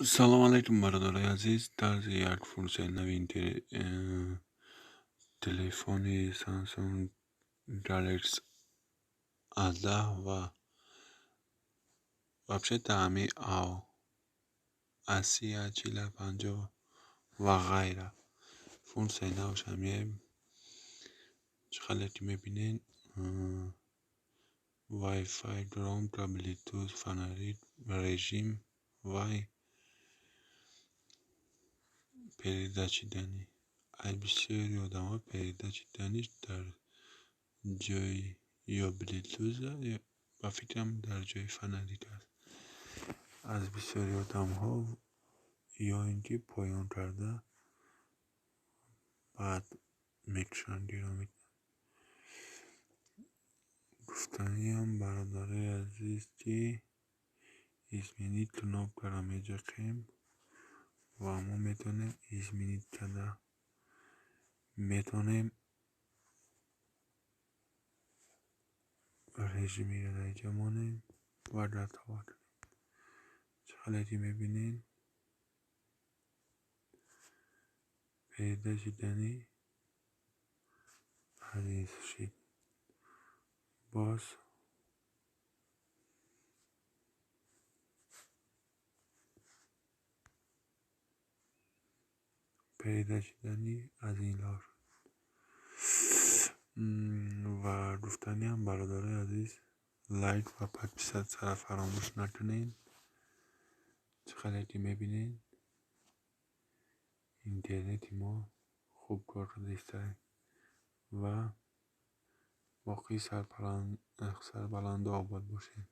سلام علیکم برادرای عزیز. در یک فرصت نوین تلفن سامسونگ گلکس 18 و وبسایت تعمی او 80 40 50 و غیره فرصت نوش همیه چخلتی میبینین وای فای گرام تا بلیتوز فناری رژیم وای پیدا چیدنی از بسیاری آدم ها پیدا چیدنیش در جای یا بلیتوز و فکرم در جای فنریک است. از بسیاری آدم ها یا اینکه پایان کرده بعد میکشن گیرا گفتنی هم برادرای عزیز که izmenit knopka میجقیم و ما میتونیم izmenit کده میتونیم رژیمی رو اینجا مانیم و در توا کنیم. چه حالتی میبینین پیدا شدنی عزیز شید باز پیدا شدنی از این لار و گفتنی هم برادرای عزیز لایک و پد سر فراموش نکنین. چه خلطی میبینین اینترنتی ما خوب کار کرده و باقی سر بلند و آباد باشین.